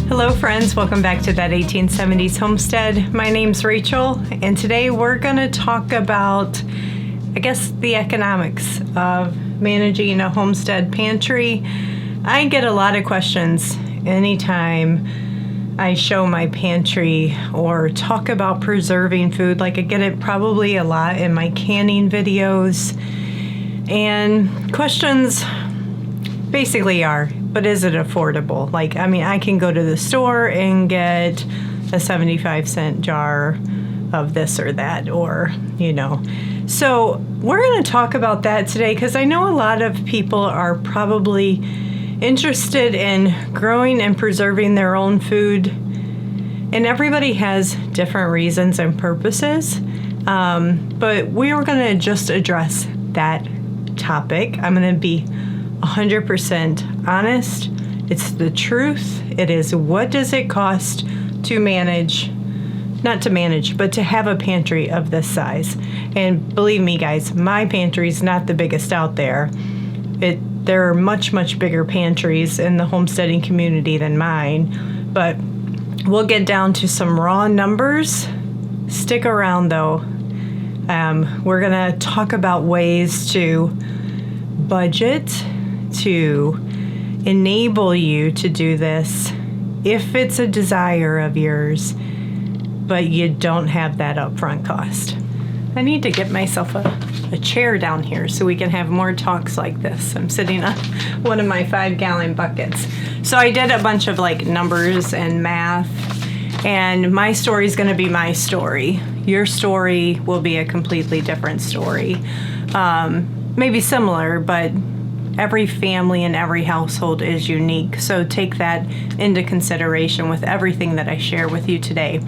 Hello friends, welcome back to That 1870s Homestead. My name's Rachel, and today we're going to talk about, the economics of managing a homestead pantry. I get a lot of questions anytime I show my pantry or talk about preserving food. Like I get it probably a lot in my canning videos. And questions basically are, but is it affordable? I can go to the store and get a 75-cent jar of this or that, So we're going to talk about that today because I know a lot of people are probably interested in growing and preserving their own food, and everybody has different reasons and purposes. But we are going to just address that topic. I'm going to be 100% honest. It's the truth. It is, what does it cost to manage, not to manage, but to have a pantry of this size? And believe me, guys, my pantry is not the biggest out there. There are much, much bigger pantries in the homesteading community than mine, but we'll get down to some raw numbers. Stick around, though. We're going to talk about ways to budget, to enable you to do this if it's a desire of yours, but you don't have that upfront cost. I need to get myself a chair down here so we can have more talks like this. I'm sitting on one of my 5-gallon buckets. So I did a bunch of numbers and math, and my story is going to be my story. Your story will be a completely different story. Maybe similar, but every family and every household is unique. So take that into consideration with everything that I share with you today.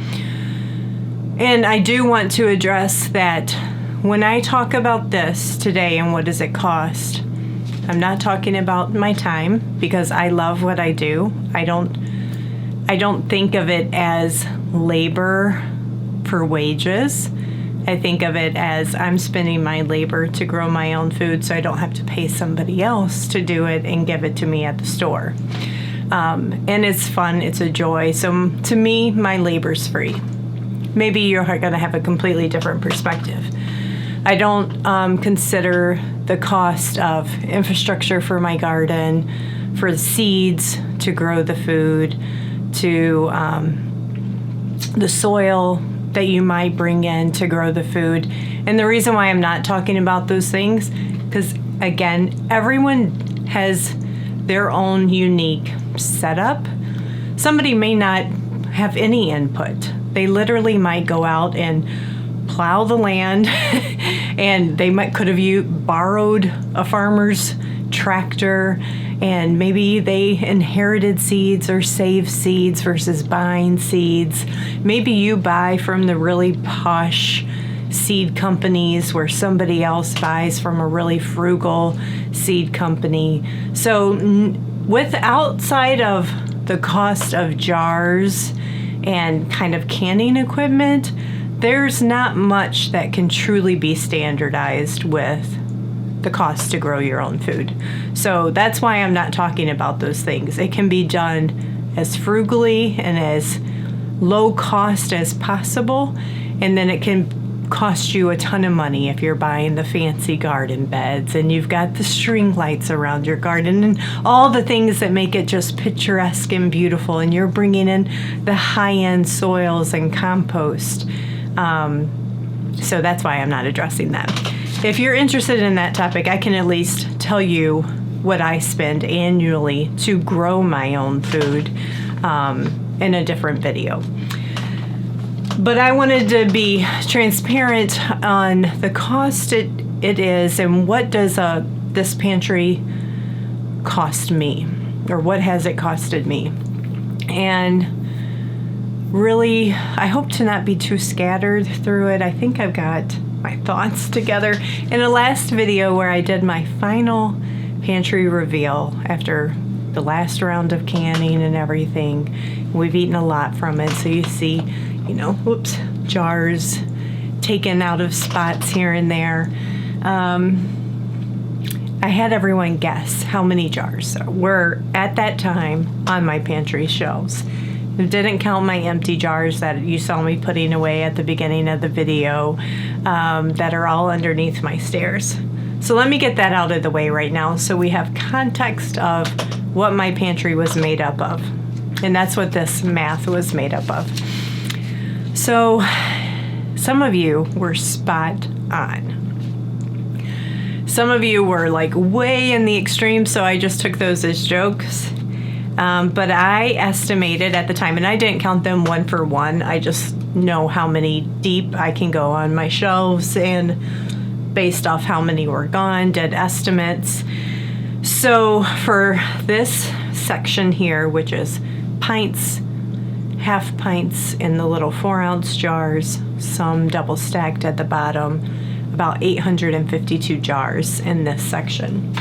And I do want to address that when I talk about this today and what does it cost, I'm not talking about my time, because I love what I do. I don't think of it as labor for wages. I think of it as I'm spending my labor to grow my own food so I don't have to pay somebody else to do it and give it to me at the store. And it's fun, it's a joy. So to me, my labor's free. Maybe you're going to have a completely different perspective. I don't consider the cost of infrastructure for my garden, for the seeds to grow the food, to the soil that you might bring in to grow the food. And the reason why I'm not talking about those things, because again, everyone has their own unique setup. Somebody may not have any input. They literally might go out and plow the land and they could have borrowed a farmer's tractor, and maybe they inherited seeds or saved seeds versus buying seeds. Maybe you buy from the really posh seed companies where somebody else buys from a really frugal seed company. So with outside of the cost of jars and kind of canning equipment, there's not much that can truly be standardized with the cost to grow your own food. So that's why I'm not talking about those things. It can be done as frugally and as low cost as possible, and then it can cost you a ton of money if you're buying the fancy garden beds and you've got the string lights around your garden and all the things that make it just picturesque and beautiful, and you're bringing in the high-end soils and compost. So that's why I'm not addressing that. If you're interested in that topic, I can at least tell you what I spend annually to grow my own food in a different video. But I wanted to be transparent on the cost it is, and what does this pantry cost me, or what has it costed me. And really, I hope to not be too scattered through it. I think I've got my thoughts together. In the last video where I did my final pantry reveal after the last round of canning and everything, we've eaten a lot from it. So you see, jars taken out of spots here and there. I had everyone guess how many jars were at that time on my pantry shelves. Didn't count my empty jars that you saw me putting away at the beginning of the video, that are all underneath my stairs. So let me get that out of the way right now so we have context of what my pantry was made up of. And that's what this math was made up of. So some of you were spot on. Some of you were like way in the extreme, so I just took those as jokes. But I estimated at the time, and I didn't count them one for one. I just know how many deep I can go on my shelves, and based off how many were gone, did estimates. So for this section here, which is pints, half pints in the little 4-ounce jars, some double stacked at the bottom, about 852 jars in this section.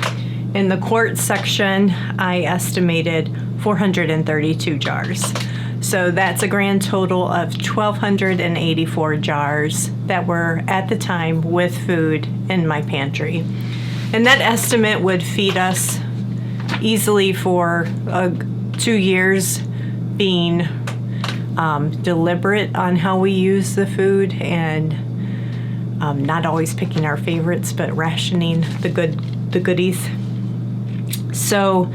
In the quart section, I estimated 432 jars. So that's a grand total of 1,284 jars that were at the time with food in my pantry. And that estimate would feed us easily for 2 years, being deliberate on how we use the food and not always picking our favorites, but rationing the goodies. So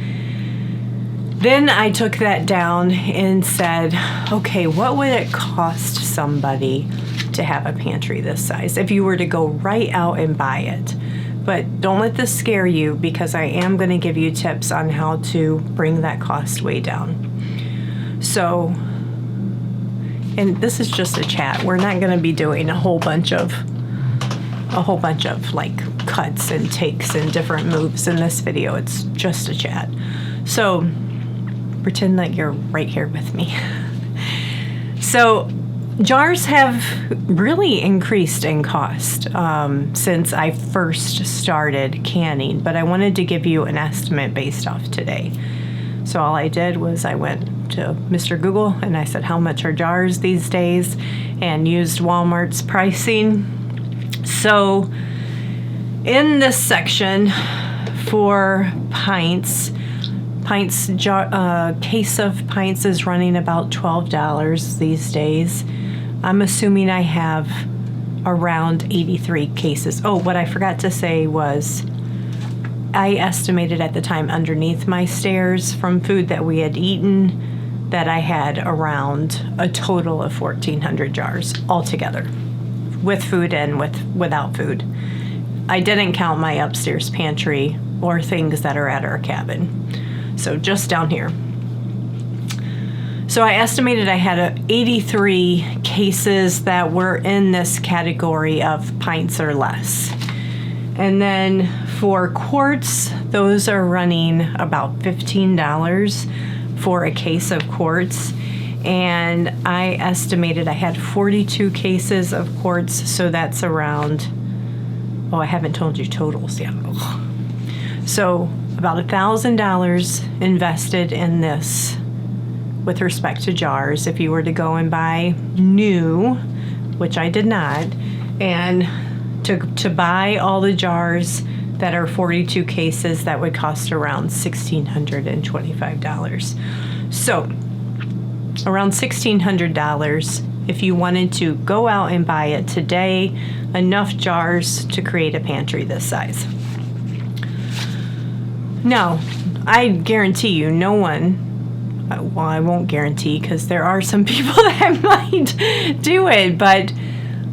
then I took that down and said, okay, what would it cost somebody to have a pantry this size if you were to go right out and buy it? But don't let this scare you, because I am going to give you tips on how to bring that cost way down. So, and this is just a chat. We're not going to be doing a whole bunch of like cuts and takes and different moves in this video. It's just a chat. So pretend that you're right here with me. So jars have really increased in cost since I first started canning, but I wanted to give you an estimate based off today. So all I did was I went to Mr. Google and I said, how much are jars these days? And used Walmart's pricing. So in this section for pints jar, case of pints is running about $12 these days. I'm assuming I have around 83 cases. Oh, what I forgot to say was I estimated at the time underneath my stairs from food that we had eaten that I had around a total of 1,400 jars altogether, with food and without food. I didn't count my upstairs pantry or things that are at our cabin. So just down here. So I estimated I had 83 cases that were in this category of pints or less. And then for quarts, those are running about $15 for a case of quarts. And I estimated I had 42 cases of quarts, so that's around, oh, I haven't told you totals yet. So about $1,000 invested in this with respect to jars. If you were to go and buy new, which I did not, and to buy all the jars that are 42 cases, that would cost around $1,625. So around $1,600 if you wanted to go out and buy it today, enough jars to create a pantry this size. Now, I guarantee you no one, well, I won't guarantee because there are some people that might do it, but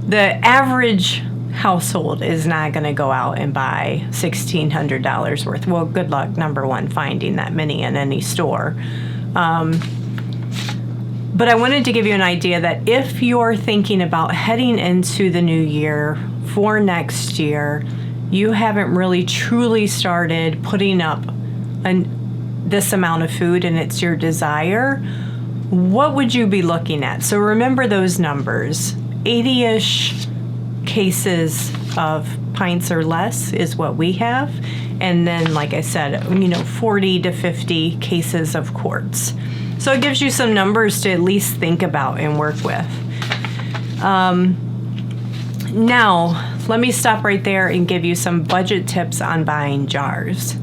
the average household is not going to go out and buy $1,600 worth. Well, good luck, number one, finding that many in any store. But I wanted to give you an idea that if you're thinking about heading into the new year for next year, you haven't really truly started putting up this amount of food and it's your desire, what would you be looking at? So remember those numbers. 80-ish cases of pints or less is what we have. And then, like I said, 40 to 50 cases of quarts. So it gives you some numbers to at least think about and work with. Now, let me stop right there and give you some budget tips on buying jars.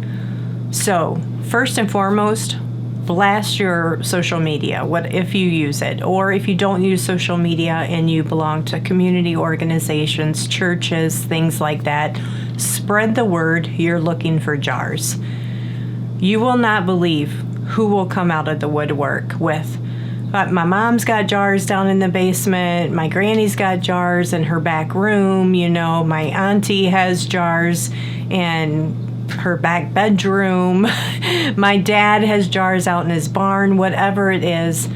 So, first and foremost, blast your social media, what if you use it, or if you don't use social media and you belong to community organizations, churches, things like that, spread the word you're looking for jars. You will not believe who will come out of the woodwork with, my mom's got jars down in the basement, my granny's got jars in her back room, my auntie has jars in her back bedroom, my dad has jars out in his barn, whatever it is.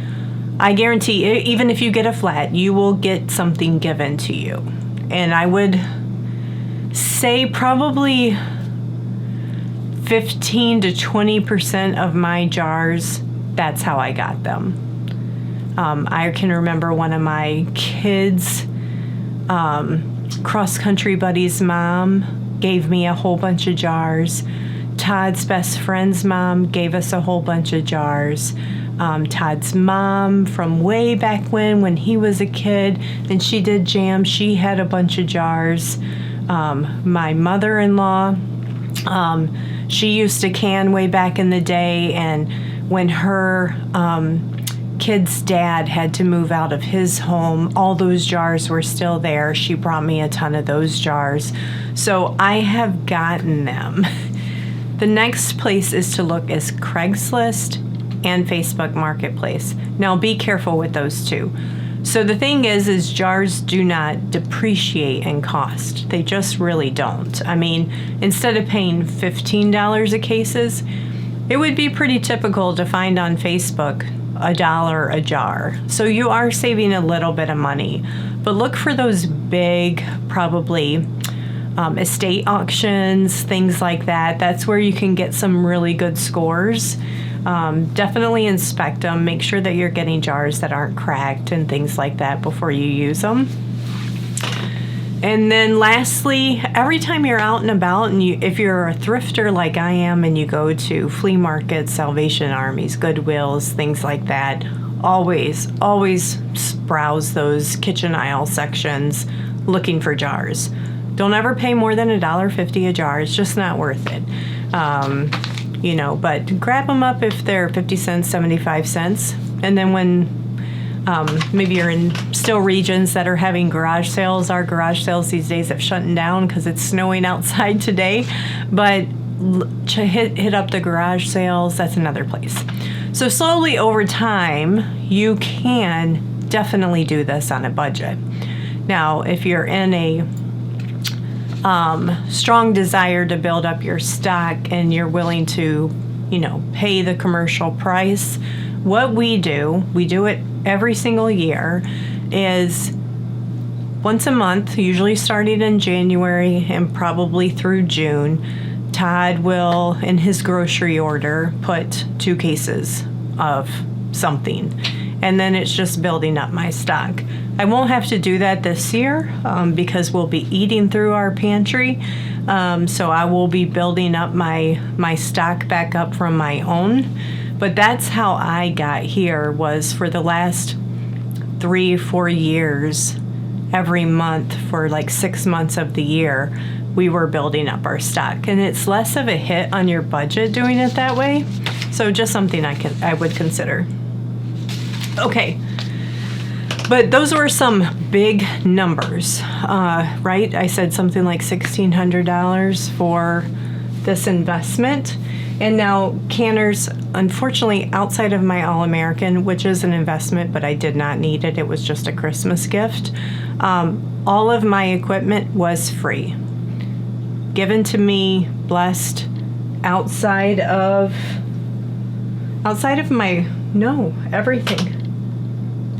I guarantee, even if you get a flat, you will get something given to you. And I would say probably 15 to 20% of my jars, that's how I got them. I can remember one of my kids' cross-country buddy's mom gave me a whole bunch of jars. Todd's best friend's mom gave us a whole bunch of jars. Todd's mom from way back when he was a kid and she did jam, she had a bunch of jars. My mother-in-law, she used to can way back in the day, and when her kid's dad had to move out of his home, all those jars were still there. She brought me a ton of those jars. So I have gotten them. The next place is to look is Craigslist and Facebook Marketplace. Now be careful with those two. So the thing is jars do not depreciate in cost. They just really don't. I mean, instead of paying $15 a cases, it would be pretty typical to find on Facebook $1 a jar. So you are saving a little bit of money, but look for those big, probably estate auctions, things like that. That's where you can get some really good scores. Definitely inspect them. Make sure that you're getting jars that aren't cracked and things like that before you use them. And then lastly, every time you're out and about, and if you're a thrifter like I am and you go to flea markets, Salvation Armies, Goodwills, things like that, always browse those kitchen aisle sections looking for jars. Don't ever pay more than $1.50 a jar. It's just not worth it. But grab them up if they're 50 cents, 75 cents. And then when maybe you're in still regions that are having garage sales. Our garage sales these days have shut down because it's snowing outside today. But hit up the garage sales. That's another place. So slowly over time, you can definitely do this on a budget. Now, if you're in a strong desire to build up your stock and you're willing to, pay the commercial price, what we do it every single year, is once a month, usually starting in January and probably through June, Todd will, in his grocery order, put 2 cases of something. And then it's just building up my stock. I won't have to do that this year because we'll be eating through our pantry. So I will be building up my stock back up from my own. But that's how I got here, was for the last 3-4 years, every month for like 6 months of the year, we were building up our stock. And it's less of a hit on your budget doing it that way. So just something I would consider. Okay, but those were some big numbers, right? I said something like $1,600 for this investment. And now canners, unfortunately, outside of my All-American, which is an investment, but I did not need it. It was just a Christmas gift. All of my equipment was free. Given to me, blessed, outside of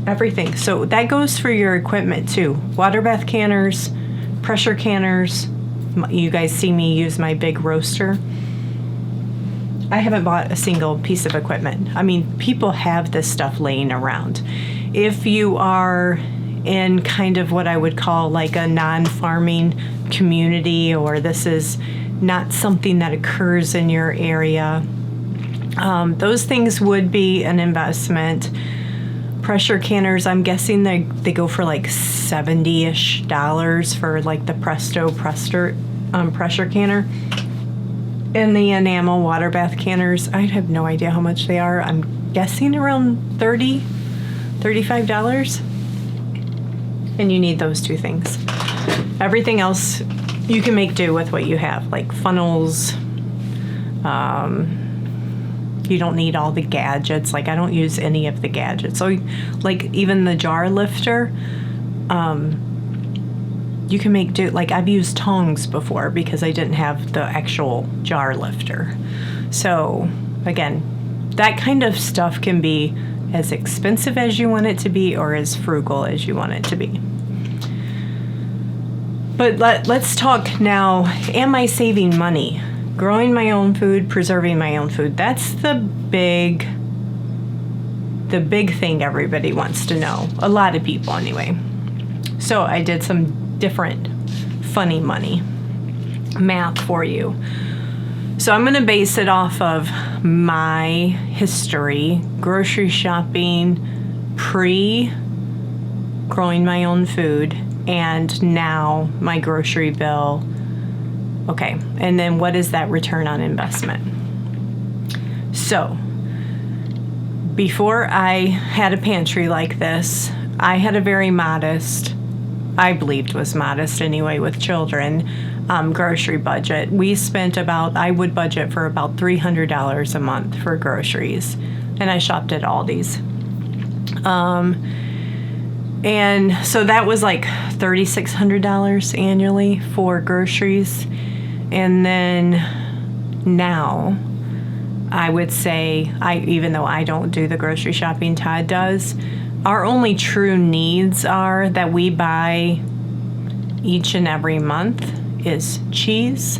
everything. So that goes for your equipment too. Water bath canners, pressure canners. You guys see me use my big roaster. I haven't bought a single piece of equipment. I mean, people have this stuff laying around. If you are in kind of what I would call like a non-farming community, or this is not something that occurs in your area, those things would be an investment. Pressure canners, I'm guessing they go for like $70-ish for like the pressure canner. And the enamel water bath canners, I have no idea how much they are. I'm guessing around $30, $35. And you need those two things. Everything else, you can make do with what you have, like funnels. You don't need all the gadgets. Like, I don't use any of the gadgets. So, like, even the jar lifter, you can make do. Like, I've used tongs before because I didn't have the actual jar lifter. So, again, that kind of stuff can be as expensive as you want it to be or as frugal as you want it to be. But let's talk now, am I saving money? Growing my own food, preserving my own food. That's the big thing everybody wants to know. A lot of people anyway. So I did some different funny money math for you. So I'm going to base it off of my history, grocery shopping, pre-growing my own food, and now my grocery bill. Okay, and then what is that return on investment? So, before I had a pantry like this, I had a very modest, I believed was modest anyway with children, grocery budget. We spent I would budget for about $300 a month for groceries, and I shopped at Aldi's. And so that was like $3,600 annually for groceries. And then now, I would say, even though I don't do the grocery shopping, Todd does, our only true needs are that we buy each and every month is cheese,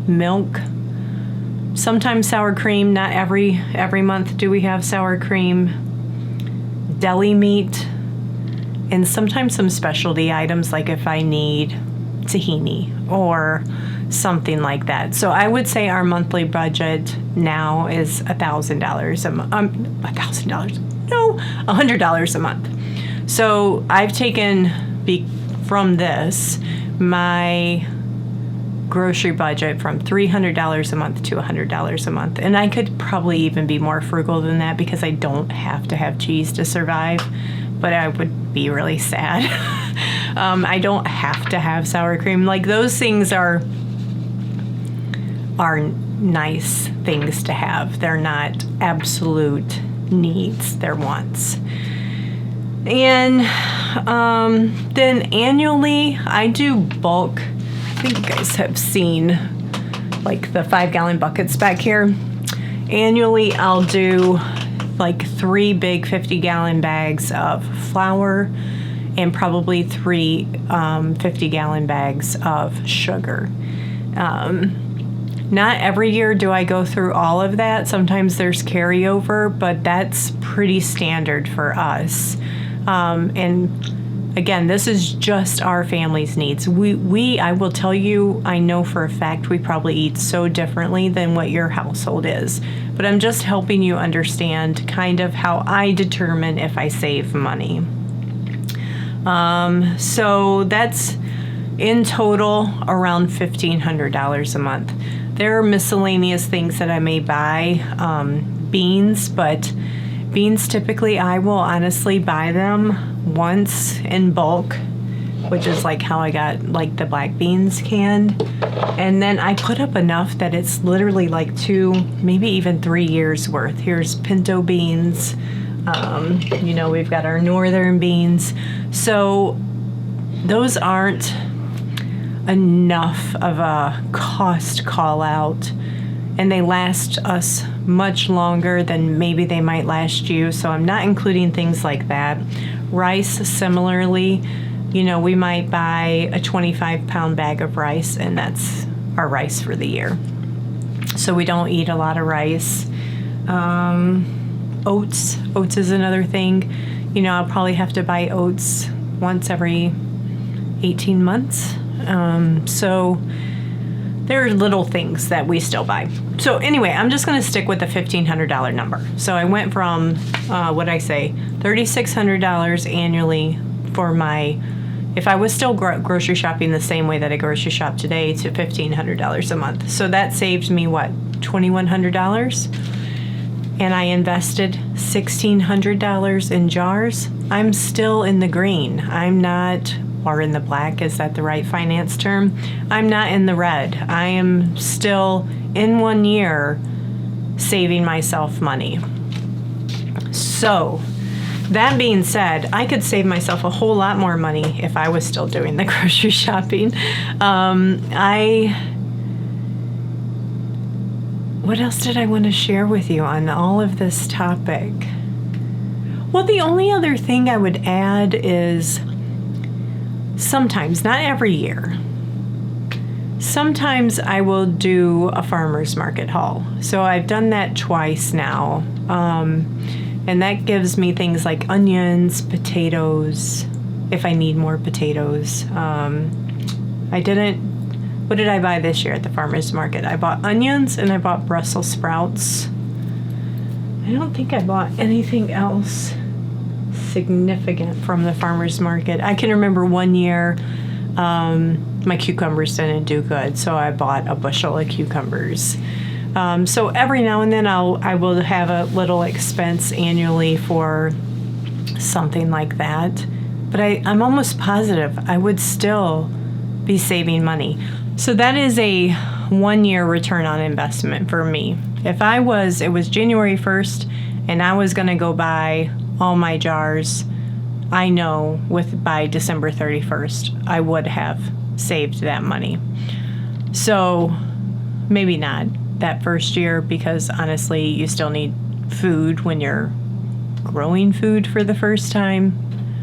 milk, sometimes sour cream. Not every month do we have sour cream, deli meat, and sometimes some specialty items, like if I need tahini or something like that. So I would say our monthly budget now is $1,000 a month. $1,000? No, $100 a month. So I've taken from this my grocery budget from $300 a month to $100 a month. And I could probably even be more frugal than that because I don't have to have cheese to survive, but I would be really sad. I don't have to have sour cream. Like, those things are nice things to have. They're not absolute needs, they're wants. And then annually, I do bulk. I think you guys have seen like the 5-gallon buckets back here. Annually, I'll do like 3 big 50-gallon bags of flour and probably 3 50-gallon bags of sugar. Not every year do I go through all of that. Sometimes there's carryover, but that's pretty standard for us. And again, this is just our family's needs. I will tell you, I know for a fact we probably eat so differently than what your household is. But I'm just helping you understand kind of how I determine if I save money. So that's in total around $1,500 a month. There are miscellaneous things that I may buy, beans, but beans typically I will honestly buy them once in bulk, which is like how I got like the black beans canned. And then I put up enough that it's literally like 2, maybe even 3 years worth. Here's pinto beans. We've got our northern beans. So those aren't enough of a cost call out, and they last us much longer than maybe they might last you. So I'm not including things like that. Rice, similarly, we might buy a 25-pound bag of rice, and that's our rice for the year. So we don't eat a lot of rice. Oats is another thing. I'll probably have to buy oats once every 18 months. So there are little things that we still buy. So anyway, I'm just going to stick with the $1,500 number. So I went from, $3,600 annually for my if I was still grocery shopping the same way that I grocery shop today, to $1,500 a month. So that saved me, what, $2,100? And I invested $1,600 in jars. I'm still in the green. I'm not, or in the black, is that the right finance term? I'm not in the red. I am still, in 1 year, saving myself money. So, that being said, I could save myself a whole lot more money if I was still doing the grocery shopping. What else did I want to share with you on all of this topic? Well, the only other thing I would add is sometimes, not every year, sometimes I will do a farmer's market haul. So I've done that twice now. And that gives me things like onions, potatoes, if I need more potatoes. What did I buy this year at the farmer's market? I bought onions and I bought Brussels sprouts. I don't think I bought anything else significant from the farmer's market. I can remember 1 year my cucumbers didn't do good, so I bought a bushel of cucumbers. So every now and then I will have a little expense annually for something like that. But I'm almost positive I would still be saving money. So that is a 1 year return on investment for me. If it was January 1st and I was going to go buy all my jars, I know by December 31st, I would have saved that money. So maybe not that first year, because honestly, you still need food when you're growing food for the first time.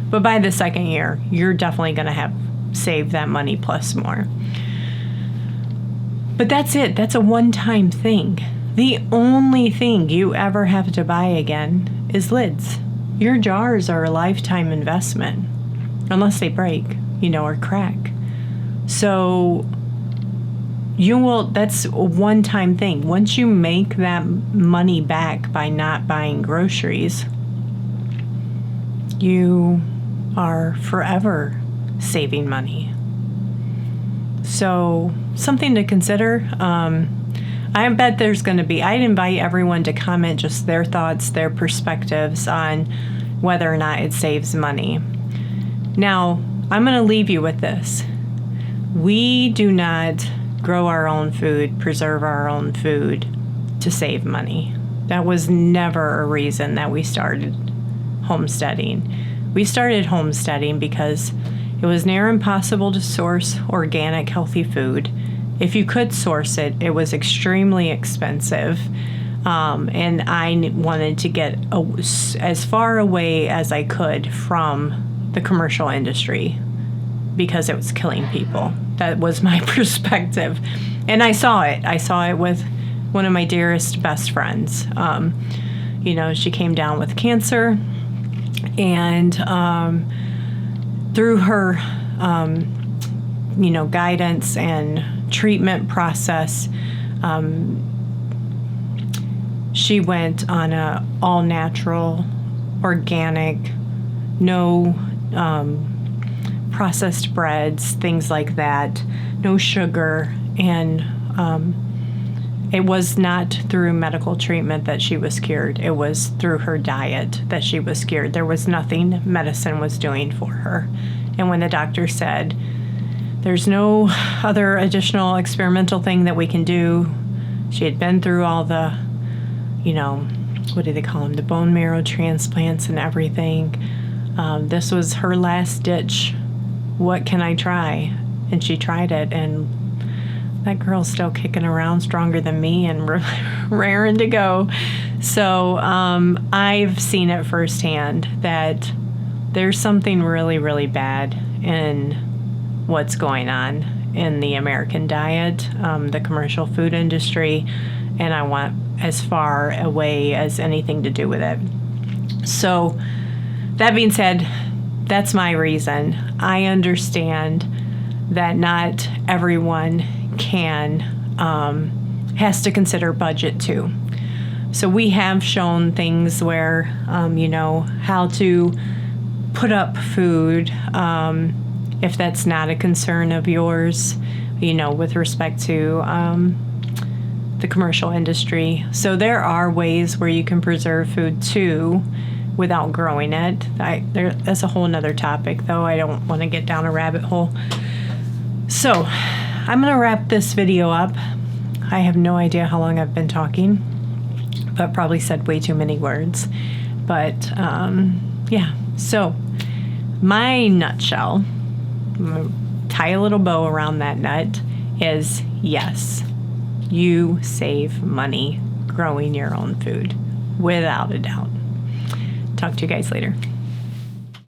But by the second year, you're definitely going to have saved that money plus more. But that's it. That's a one-time thing. The only thing you ever have to buy again is lids. Your jars are a lifetime investment, unless they break, or crack. So that's a one-time thing. Once you make that money back by not buying groceries, you are forever saving money. So something to consider. I bet there's going to be, I'd invite everyone to comment just their thoughts, their perspectives on whether or not it saves money. Now, I'm going to leave you with this. We do not grow our own food, preserve our own food to save money. That was never a reason that we started homesteading. We started homesteading because it was near impossible to source organic, healthy food. If you could source it, it was extremely expensive. And I wanted to get as far away as I could from the commercial industry because it was killing people. That was my perspective. And I saw it. I saw it with one of my dearest best friends. She came down with cancer, and through her, guidance and treatment process, she went on a all-natural, organic, no processed breads, things like that, no sugar, and it was not through medical treatment that she was cured. It was through her diet that she was cured. There was nothing medicine was doing for her. And when the doctor said, there's no other additional experimental thing that we can do, she had been through all the, what do they call them, the bone marrow transplants and everything. This was her last ditch. What can I try? And she tried it, and that girl's still kicking around, stronger than me and raring to go. So I've seen it firsthand that there's something really, really bad in what's going on in the American diet, the commercial food industry, and I want as far away as anything to do with it. So that being said, that's my reason. I understand that not everyone has to consider budget too. So we have shown things where, how to put up food if that's not a concern of yours, with respect to the commercial industry. So there are ways where you can preserve food too without growing it. That's a whole nother topic, though. I don't want to get down a rabbit hole. So I'm going to wrap this video up. I have no idea how long I've been talking, but probably said way too many words. But yeah, so my nutshell, I'm going to tie a little bow around that nut, is yes, you save money growing your own food, without a doubt. Talk to you guys later.